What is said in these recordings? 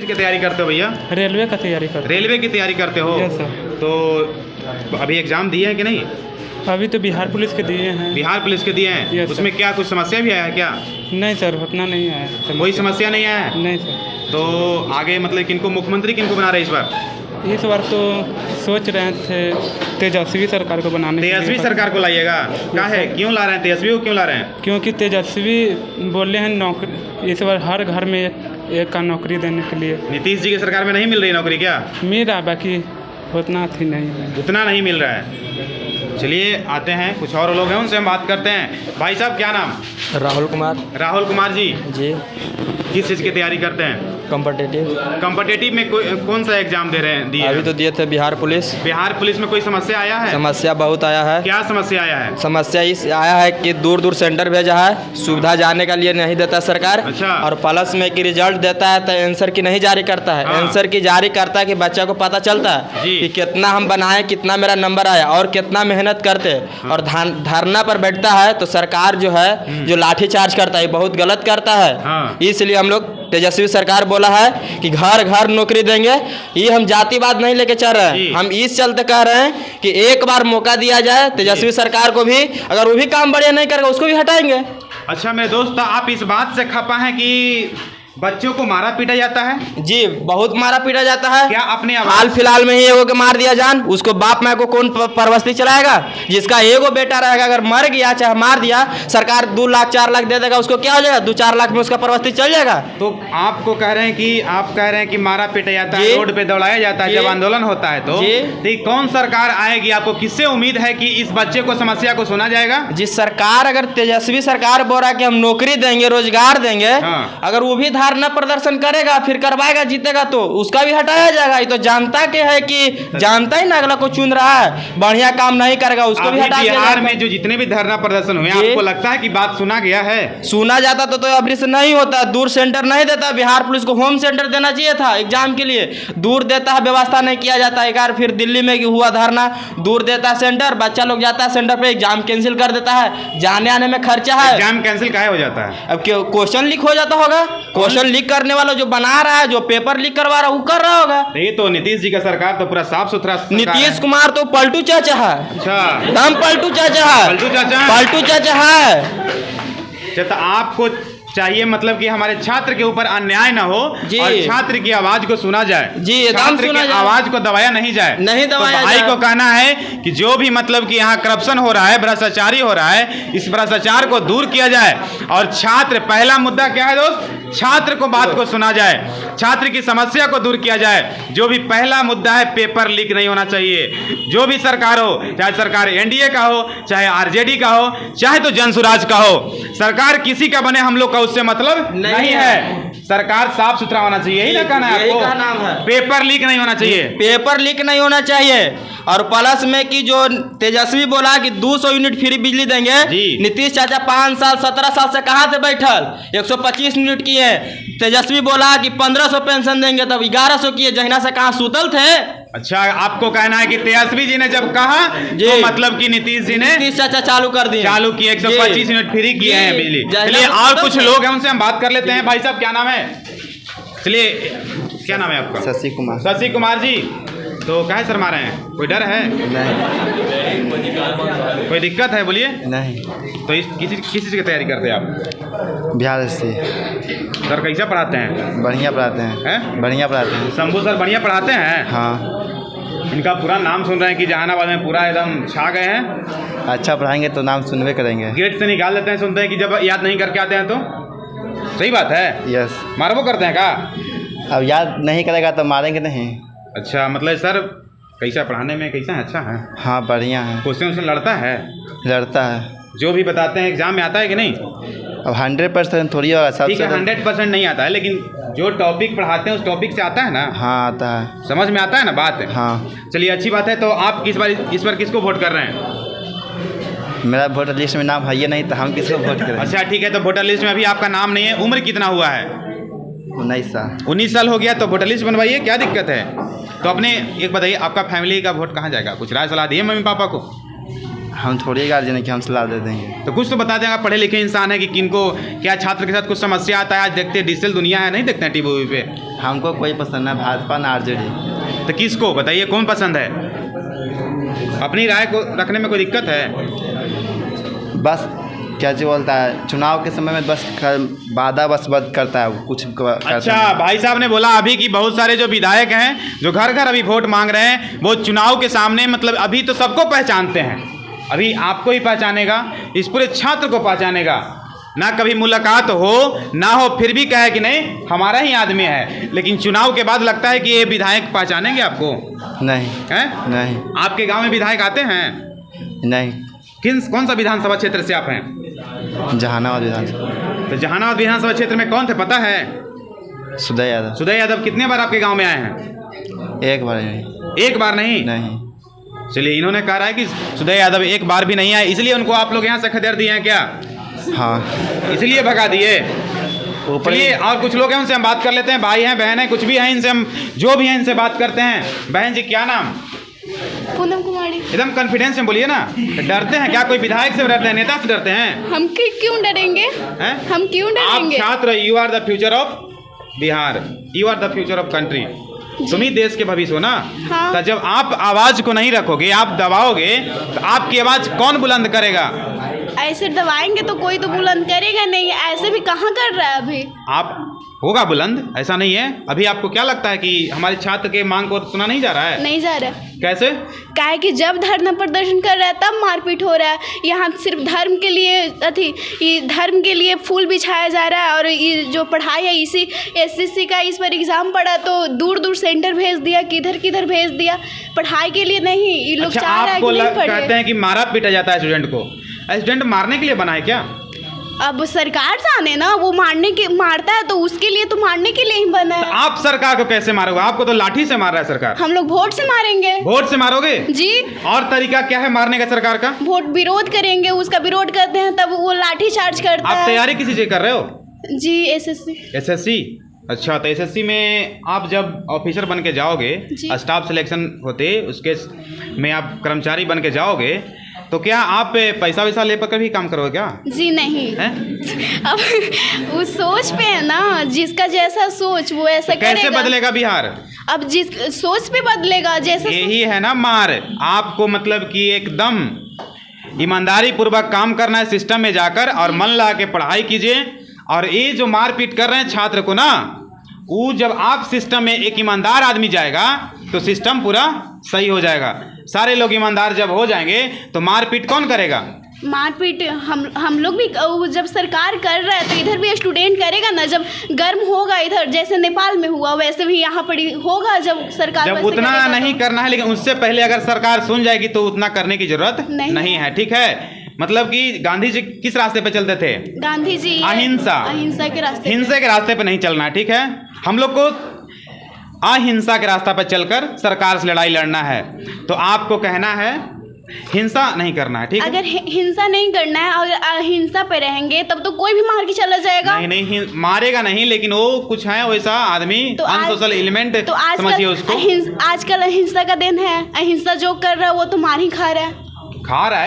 की तैयारी करते हो भैया? रेलवे का तैयारी करते रेलवे की तैयारी करते हो? Yes sir. तो अभी एग्ज़ाम दिए हैं कि नहीं? अभी तो बिहार पुलिस के दिए हैं। बिहार पुलिस के दिए हैं? यस उसमें क्या कुछ समस्या भी आया है क्या? नहीं सर, उतना नहीं आया है। कोई समस्या नहीं आया है? नहीं सर। तो आगे मतलब किनको मुख्यमंत्री किनको बना रहे हैं इस बार? इस बार तो सोच रहे थे तेजस्वी सरकार को बनाने के लिए। तेजस्वी सरकार को लाइएगा? क्या है, क्यों ला रहे हैं तेजस्वी को, क्यों ला रहे हैं? क्योंकि तेजस्वी बोले हैं नौकरी इस बार हर घर में एक का नौकरी देने के लिए। नीतीश जी की सरकार में नहीं मिल रही नौकरी क्या? मिल रहा, बाकी उतना थी नहीं है। उतना नहीं मिल रहा है। चलिए आते हैं, कुछ और लोग हैं उनसे हम बात करते हैं। भाई साहब क्या नाम? राहुल कुमार। राहुल कुमार जी, जी। किस चीज़ की तैयारी करते हैं? कॉम्पिटिटिव में कौन सा एग्जाम दे रहे हैं? दिए अभी तो दिए थे बिहार पुलिस। बिहार पुलिस में कोई समस्या आया है? समस्या बहुत आया है। क्या समस्या आया है? समस्या इस आया है कि दूर दूर सेंटर भेजा है, सुविधा जाने के लिए नहीं देता सरकार। अच्छा। और प्लस में कि रिजल्ट देता है तो आंसर की नहीं जारी करता है। हाँ। आंसर की जारी करता है कि बच्चा को पता चलता है जी। कि कितना हम बनाए, कितना मेरा नंबर आया और कितना मेहनत करते। और धरना पर बैठता है तो सरकार जो है जो लाठी चार्ज करता है बहुत गलत करता है। हाँ। इसलिए हम लोग तेजस्वी सरकार बोला है कि घर घर नौकरी देंगे। ये हम जातिवाद नहीं लेके चल रहे हैं, हम इस चलते कह रहे हैं कि एक बार मौका दिया जाए तेजस्वी सरकार को भी, अगर वो भी काम बढ़िया नहीं करेगा उसको भी हटाएंगे। अच्छा मेरे दोस्त, आप इस बात से खपा हैं कि बच्चों को मारा पीटा जाता है? जी, बहुत मारा पीटा जाता है। क्या अपने हाल फिलहाल में ही एगो के मार दिया जान, उसको बाप माँ को कौन परवस्ती चलाएगा? जिसका एगो बेटा रहेगा अगर मर गया चाहे मार दिया, सरकार 2 लाख 4 लाख दे देगा, उसको क्या हो जाएगा? 2-4 लाख में उसका परवस्ती चल जाएगा। तो आपको कह रहे हैं कि आप कह रहे हैं कि मारा पीटा जाता है, रोड पे दौड़ाया जाता है जब आंदोलन होता है तो कौन सरकार आएगी? आपको किससे उम्मीद है कि इस बच्चे को समस्या को सुना जाएगा? जिस सरकार, अगर तेजस्वी सरकार बोल रहा है कि हम नौकरी देंगे, रोजगार देंगे, अगर वो भी धरना प्रदर्शन करेगा फिर करवाएगा, जीतेगा तो उसका भी हटाया जाएगा। ये तो जनता के है कि जनता ही ना अगला को चुन रहा है, बढ़िया काम नहीं करेगा उसको भी हटा दिया। बिहार में जो जितने भी धरना प्रदर्शन हुए, आपको लगता है कि बात सुना गया है? सुना जाता तो अभी से नहीं होता। दूर सेंटर नहीं देता, बिहार पुलिस को होम सेंटर देना चाहिए था एग्जाम के लिए। दूर देता है, व्यवस्था नहीं किया जाता। एक बार फिर दिल्ली में हुआ धरना, दूर देता है सेंटर, बच्चा लोग जाता है सेंटर पे, एग्जाम कैंसिल कर देता है, जाने आने में खर्चा है। एग्जाम कैंसिल काहे हो जाता है? अब क्वेश्चन लीक हो जाता होगा। क्वेश्चन लीक करने वाला जो बना रहा है, जो पेपर लीक करवा रहा है, वो कर रहा होगा। नहीं तो नीतीश जी का सरकार तो पूरा साफ सुथरा। नीतीश कुमार तो पलटू चाचा है। अच्छा, हम पलटू चाचा है। पलटू चाचा, पलटू चाचा है। तो आपको चाहिए मतलब कि हमारे छात्र के ऊपर अन्याय न हो और छात्र की आवाज को सुना जाए। जी, छात्र की आवाज को दबाया नहीं जाए। नहीं दबाया तो भाई को कहना है कि जो भी मतलब कि यहाँ करप्शन हो रहा है, भ्रष्टाचारी हो रहा है, इस भ्रष्टाचार को दूर किया जाए। और छात्र, पहला मुद्दा क्या है दोस्त? छात्र को बात को सुना जाए, छात्र की समस्या को दूर किया जाए। जो भी पहला मुद्दा है, पेपर लीक नहीं होना चाहिए। जो भी सरकार हो, चाहे सरकार एनडीए का हो, चाहे आरजेडी का हो, चाहे तो जनसुराज का हो, सरकार किसी का बने हम लोग का उससे मतलब नहीं है। सरकार साफ सुथरा होना चाहिए, यही ना कहना है आपको? का नाम है। पेपर लीक नहीं होना चाहिए। पेपर लीक नहीं होना चाहिए। और प्लस में कि जो तेजस्वी बोला कि 200 यूनिट फ्री बिजली देंगे, नीतीश चाचा 5 साल 17 साल से कहाँ थे बैठल? 125 यूनिट किए। तेजस्वी बोला कि 1500 पेंशन देंगे, तब 1100 किए। जहिना से कहाँ सूतल थे? अच्छा, आपको कहना है कि तेजस्वी जी ने जब कहा तो मतलब कि नीतीश जी ने, नीतीश चाचा चालू कर दिए, चालू किए, 125 यूनिट फ्री किए हैं बिजली। चलिए और कुछ लोग हैं उनसे हम बात कर लेते हैं। भाई साहब क्या नाम है? चलिए, क्या नाम है आपका? शशि कुमार। शशि कुमार जी, तो काहे शर्मा रहे हैं? कोई डर है? नहीं। कोई दिक्कत है? बोलिए। नहीं। तो किस चीज़ की तैयारी करते हैं आप? बिहार से। सर कैसे पढ़ाते हैं? बढ़िया पढ़ाते हैं। बढ़िया पढ़ाते हैं। शंभू सर बढ़िया पढ़ाते हैं? हाँ। इनका पूरा नाम सुन रहे हैं कि जहानाबाद में पूरा एकदम छा गए हैं। अच्छा पढ़ाएंगे तो नाम सुनवे करेंगे। गेट से निकाल देते हैं, सुनते हैं कि जब याद नहीं करके आते हैं तो। सही बात है। यस। मारबो करते हैं का? अब याद नहीं करेगा तो मारेंगे नहीं। अच्छा, मतलब सर कैसा पढ़ाने में कैसा है? अच्छा है। हाँ, बढ़िया है। क्वेश्चन लड़ता है? लड़ता है। जो भी बताते हैं एग्जाम में आता है कि नहीं? अब 100% थोड़ी होगा। ठीक है, 100% नहीं आता है, लेकिन जो टॉपिक पढ़ाते हैं उस टॉपिक से आता है ना? हाँ, आता है। समझ में आता है ना बात? हाँ। चलिए, अच्छी बात है। तो आप इस बार किसको वोट कर रहे हैं? मेरा वोटर लिस्ट में नाम है ये नहीं तो हम किसको वोट करें? अच्छा ठीक है, तो वोटर लिस्ट में अभी आपका नाम नहीं है। उम्र कितना हुआ है? 19 साल। 19 साल हो गया तो वोटर लिस्ट बनवाइए, क्या दिक्कत है? तो अपने एक बताइए, आपका फैमिली का वोट कहाँ जाएगा? कुछ राय सलाह दिए मम्मी पापा को? हम थोड़ी गार्जियन है कि हम सलाह दे देंगे। तो कुछ तो बता देंगे, आप पढ़े लिखे इंसान है कि किनको क्या छात्र के साथ कुछ समस्या आता है। आज देखते हैं डिजिटल दुनिया है, नहीं देखते हैं टीवी पे। हमको कोई पसंद है भाजपा ना RJD। तो किसको बताइए कौन पसंद है? अपनी राय को रखने में कोई दिक्कत है? बस क्या जो बोलता है चुनाव के समय में बस वादा बस करता है, वो कुछ करता अच्छा, नहीं। भाई साहब ने बोला अभी कि बहुत सारे जो विधायक हैं जो घर घर अभी वोट मांग रहे हैं, वो चुनाव के सामने मतलब अभी तो सबको पहचानते हैं, अभी आपको ही पहचानेगा, इस पूरे छात्र को पहचानेगा ना। कभी मुलाकात हो ना हो फिर भी कहे कि नहीं हमारा ही आदमी है, लेकिन चुनाव के बाद लगता है कि ये विधायक पहचानेंगे आपको? नहीं हैं? नहीं आपके गांव में विधायक आते हैं? नहीं। कौन सा विधानसभा क्षेत्र से आप हैं? जहानाबाद विधानसभा। तो जहानाबाद विधानसभा क्षेत्र में कौन थे पता है? सुदय यादव। सुदय यादव कितने बार आपके गांव में आए हैं? एक बार नहीं। एक बार नहीं? नहीं। चलिए, इन्होंने कहा है कि सुदय यादव एक बार भी नहीं आए, इसलिए उनको आप लोग यहाँ से खदेड़ दिए हैं क्या? हाँ, इसलिए भगा दिए। ऊपर चलिए, और कुछ लोग हैं उनसे हम बात कर लेते हैं। भाई हैं, बहन हैं, कुछ भी हैं, इनसे हम जो भी हैं इनसे बात करते हैं। बहन जी, क्या नाम? पूनम कुमारी। एकदम कॉन्फिडेंस में बोलिए ना। डरते हैं क्या? कोई विधायक से डरते हैं, नेता से डरते हैं? हम क्यों डरेंगे? हैं? हम क्यों आप डरेंगे? छात्र, you are the future of Bihar, you are the future of country. तुम ही देश के भविष्य हो ना। हाँ। तो जब आप आवाज को नहीं रखोगे, आप दबाओगे, तो आपकी आवाज कौन बुलंद करेगा? ऐसे दबाएंगे तो कोई तो बुलंद करेगा नहीं, ऐसे भी कहाँ कर रहा है अभी। आप होगा बुलंद, ऐसा नहीं है। अभी आपको क्या लगता है कि हमारे छात्र के मांग को सुना नहीं जा रहा है? नहीं जा रहा है। कैसे? काहे कि जब धरना प्रदर्शन कर रहा है तब मारपीट हो रहा है। यहाँ सिर्फ धर्म के लिए ये धर्म के लिए फूल बिछाया जा रहा है, और ये जो पढ़ाई है इसी SSC का इस पर एग्जाम पड़ा तो दूर दूर सेंटर भेज दिया, किधर भेज दिया, पढ़ाई के लिए नहीं। ये लोग अच्छा, चाह रहा है आपको कि नहीं कहते पढ़े। हैं कि मारा पीटा जाता है स्टूडेंट को। स्टूडेंट मारने के लिए बना है क्या? अब सरकार जाने ना, वो मारता है तो उसके लिए तो मारने के लिए ही बना तो है। आप सरकार को कैसे मारोगे? आपको तो लाठी से मार रहा है सरकार। हम लोग वोट से मारेंगे। वोट से मारोगे? जी। और तरीका क्या है मारने का सरकार का? वोट विरोध करेंगे, उसका विरोध करते हैं तब वो लाठी चार्ज करता आप है। तैयारी किसी चीज कर रहे हो? जी, SSC। SSC? अच्छा, तो SSC में आप जब ऑफिसर बन के जाओगे, जी। स्टाफ सिलेक्शन होते उसके में आप कर्मचारी बन के जाओगे, तो क्या आप पैसा वैसा ले कर भी काम करोगे क्या? जी नहीं हैं? अब वो सोच पे है ना, जिसका जैसा सोच वो ऐसा कैसे करेगा। बदलेगा बिहार? अब जिस सोच पे बदलेगा, जैसा यही है ना मार। आपको मतलब कि एकदम ईमानदारी पूर्वक काम करना है सिस्टम में जाकर, और मन लगा के पढ़ाई कीजिए। और ये जो मारपीट कर रहे हैं छात्र को ना, वो जब आप सिस्टम में एक ईमानदार आदमी जाएगा तो सिस्टम पूरा सही हो जाएगा। सारे लोग ईमानदार जब हो जाएंगे तो मारपीट कौन करेगा? मारपीट हम लोग भी जब सरकार कर रहा है तो इधर भी स्टूडेंट करेगा ना। जब गर्म होगा इधर, जैसे नेपाल में हुआ, वैसे भी यहाँ पर होगा जब सरकार जब वैसे उतना करेगा नहीं तो। करना है, लेकिन उससे पहले अगर सरकार सुन जाएगी तो उतना करने की जरूरत नहीं है। ठीक है, मतलब कि गांधी जी किस रास्ते पे चलते थे? गांधी जी अहिंसा के रास्ते। हिंसा के रास्ते पे नहीं चलना है। ठीक है, हम लोग को अहिंसा के रास्ता पर चलकर सरकार से लड़ाई लड़ना है। तो आपको कहना है हिंसा नहीं करना है। ठीक है, अगर हिंसा नहीं करना है, अगर अहिंसा पे रहेंगे तब तो कोई भी मार के चला जाएगा। नहीं मारेगा नहीं, लेकिन वो कुछ है वैसा आदमी, तो अनसोशल एलिमेंट तो समझिए उसको। आजकल अहिंसा का दिन है, अहिंसा जो कर रहा है वो तो मार ही खा रहा है।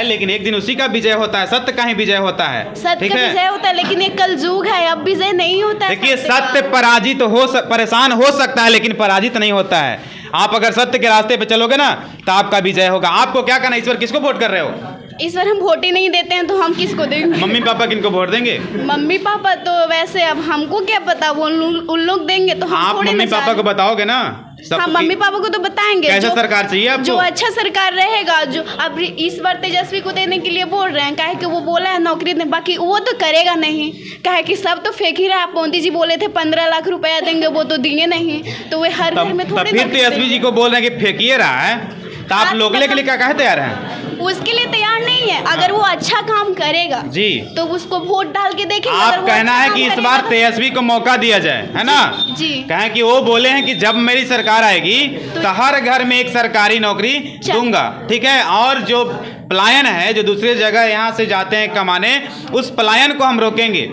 लेकिन एक दिन उसी का विजय होता है, सत्य का ही विजय होता है। सत्य का विजय होता है, लेकिन ये कलयुग है, अब विजय नहीं होता है। देखिए, सत्य पराजित परेशान हो सकता है, लेकिन पराजित नहीं होता है। आप अगर सत्य के रास्ते पे चलोगे ना तो आपका विजय होगा। आपको क्या करना है? ईश्वर किसको वोट कर रहे हो? इस बार हम वोट ही नहीं देते हैं तो हम किसको देंगे? मम्मी पापा किनको वोट देंगे? मम्मी पापा तो वैसे अब हमको क्या पता, वो उन लोग देंगे तो हम आप थोड़े मम्मी पापा को बताओगे ना? हाँ, मम्मी पापा को तो बताएंगे। कैसा सरकार चाहिए आपको? जो अच्छा सरकार रहेगा। जो अब इस बार तेजस्वी को देने के लिए बोल रहे हैं, काहे कि वो बोला है नौकरी दे, बाकी वो तो करेगा नहीं। काहे कि सब तो फेंक ही रहा है। मोदी जी बोले थे 15 लाख रुपया देंगे, वो तो दिए नहीं, तो वे हर घर में थोड़े। फिर तेजस्वी जी को बोल रहे हैं कि फेंकिए रहा है, तो आप लोगले के लिए क्या कहे तैयार हैं? उसके लिए तैयार नहीं है। अगर वो अच्छा काम करेगा जी तो उसको वोट डाल के देखेंगे। आप कहना है कि इस बार तेजस्वी को मौका दिया जाए, है ना? जी। कहें कि वो बोले हैं कि जब मेरी सरकार आएगी तो हर घर में एक सरकारी नौकरी दूंगा। ठीक है, और जो पलायन है, जो दूसरी जगह यहाँ से जाते हैं कमाने, उस पलायन को हम रोकेंगे।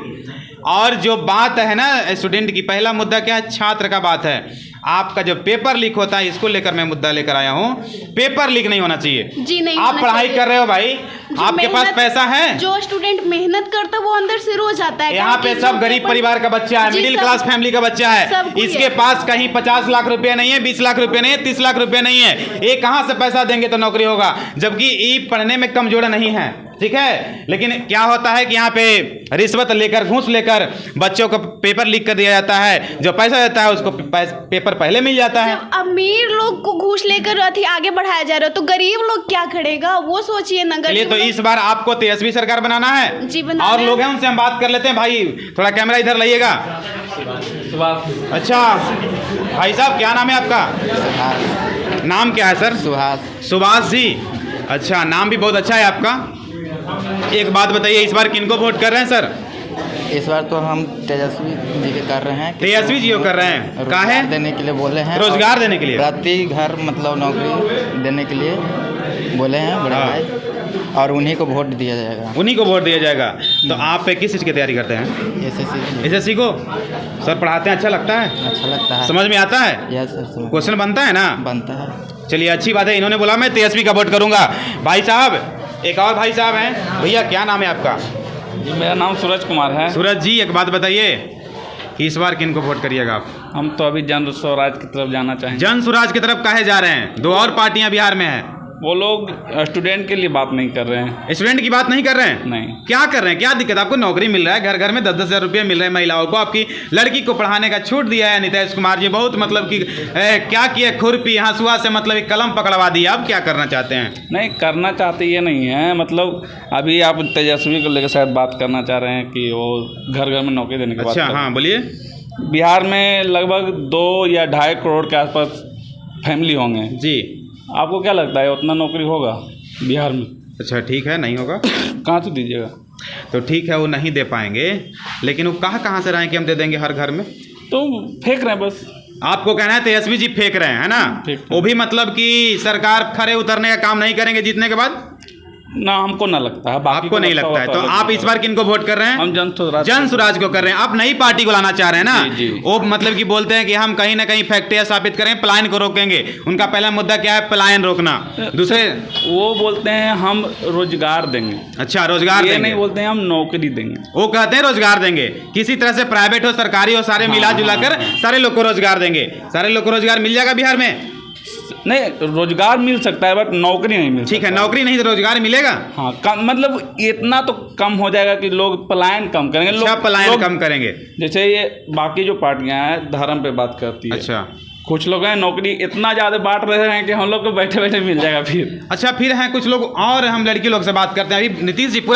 और जो बात है ना स्टूडेंट की, पहला मुद्दा क्या है? छात्र का बात है। आपका जो पेपर लीक होता है, इसको लेकर मैं मुद्दा लेकर आया हूँ। पेपर लीक नहीं होना चाहिए जी, नहीं आप होना पढ़ाई चाहिए। कर रहे हो भाई, आपके पास पैसा है, जो स्टूडेंट मेहनत करता है वो अंदर से रो जाता है। यहाँ पे सब गरीब परिवार का बच्चा है, जी, मिडिल सब- क्लास फैमिली का बच्चा है, सब कोई इसके है। पास कहीं 50 लाख रुपए नहीं है, 20 लाख रुपए नहीं है, 30 लाख रुपए नहीं है। ये कहाँ से पैसा देंगे तो नौकरी होगा, जबकि ये पढ़ने में कमजोर नहीं है, ठीक है। लेकिन क्या होता है कि यहाँ पे रिश्वत लेकर, घूस लेकर बच्चों को पेपर लीक कर दिया जाता है। जो पैसा देता है उसको पेपर पहले मिल जाता है। जब अमीर लोग को घूस लेकर अथी आगे बढ़ाया जा रहा है तो गरीब लोग क्या करेगा, वो सोचिए ना। चलिए, तो इस बार आपको तेजस्वी सरकार बनाना है। जी, बनाना और है। लोग हैं, उनसे हम बात कर लेते हैं। भाई थोड़ा कैमरा इधर लाइएगा। अच्छा भाई साहब, क्या नाम है आपका? नाम क्या है सर? सुभाष जी। अच्छा, नाम भी बहुत अच्छा है आपका। एक बात बताइए, इस बार किनको वोट कर रहे हैं सर? इस बार तो हम तेजस्वी जी के कर रहे हैं। तेजस्वी जी को कर रहे हैं। का है? देने के लिए बोले हैं। रोजगार देने के लिए, प्रति घर मतलब नौकरी देने के लिए बोले हैं बड़े भाई, और उन्हीं को वोट दिया जाएगा। उन्हीं को वोट दिया जाएगा। तो आप किस चीज़ की तैयारी करते हैं? एसएससी को। सर पढ़ाते हैं, अच्छा लगता है? अच्छा लगता है। समझ में आता है? यस सर, क्वेश्चन बनता है ना? बनता है। चलिए, अच्छी बात है। इन्होंने बोला मैं तेजस्वी का वोट करूंगा। भाई साहब, एक और भाई साहब हैं। भैया क्या नाम है आपका? जी, मेरा नाम सूरज कुमार है। सूरज जी, एक बात बताइए, इस बार किनको वोट करिएगा आप? हम तो अभी जन स्वराज की तरफ जाना चाहेंगे। जन स्वराज की तरफ काहे जा रहे हैं? दो और पार्टियां बिहार में हैं। वो लोग स्टूडेंट के लिए बात नहीं कर रहे हैं। स्टूडेंट की बात नहीं कर रहे हैं? नहीं। क्या कर रहे हैं? क्या दिक्कत? आपको नौकरी मिल रहा है, घर घर में 10-10 हज़ार रुपये मिल रहे हैं महिलाओं को। आपकी लड़की को पढ़ाने का छूट दिया है नीतीश कुमार जी। बहुत मतलब कि क्या किए, खुरपी हंसुआ से मतलब एक कलम पकड़वा दी। आप क्या करना चाहते हैं? नहीं करना चाहते ये नहीं है, मतलब अभी आप तेजस्वी को लेकर शायद बात करना चाह रहे हैं कि वो घर घर में नौकरी देने की बात अच्छा, कर रहे हैं। हाँ बोलिए। बिहार में लगभग 2 या 2.5 करोड़ के आसपास फैमिली होंगे जी। आपको क्या लगता है उतना नौकरी होगा बिहार में? अच्छा, ठीक है, नहीं होगा। कहाँ से दीजिएगा? तो ठीक है, वो नहीं दे पाएंगे, लेकिन वो कहाँ से रहे कि हम दे देंगे हर घर में? तो फेंक रहे हैं बस। आपको कहना है तेजस्वी जी फेंक रहे हैं, है ना? वो भी मतलब कि सरकार खड़े उतरने का काम नहीं करेंगे जीतने के बाद? ना, हमको ना लगता है। बाकी आपको नहीं लगता है? तो आप इस बार किनको वोट कर रहे हैं? हम जन स्वराज को कर रहे हैं। आप नई पार्टी को लाना चाह रहे हैं ना? जी, जी। वो मतलब कि बोलते हैं कि हम कहीं ना कहीं फैक्ट्रियां स्थापित करें, पलायन को रोकेंगे। उनका पहला मुद्दा क्या है? पलायन रोकना। दूसरे वो बोलते हैं हम रोजगार देंगे। अच्छा, रोजगार ये देंगे। नहीं बोलते हैं हम नौकरी देंगे। वो कहते हैं रोजगार देंगे, किसी तरह से प्राइवेट हो सरकारी हो, सारे मिला जुला कर सारे लोग को रोजगार देंगे। सारे लोग को रोजगार मिल जाएगा बिहार में? नहीं, रोजगार मिल सकता है बट नौकरी नहीं मिल सकता। ठीक है, नौकरी नहीं तो रोजगार मिलेगा। हाँ, कम मतलब इतना तो कम हो जाएगा कि लोग पलायन कम करेंगे। अच्छा, पलायन लोग कम करेंगे। जैसे ये बाकी जो पार्टियां हैं धर्म पे बात करती है। अच्छा, कुछ लोग हैं नौकरी इतना ज़्यादा बांट रहे हैं कि हम लोग को बैठे बैठे मिल जाएगा फिर। अच्छा, फिर हैं कुछ लोग और। हम लड़की लोग से बात करते हैं। अभी नीतीश जी पूरा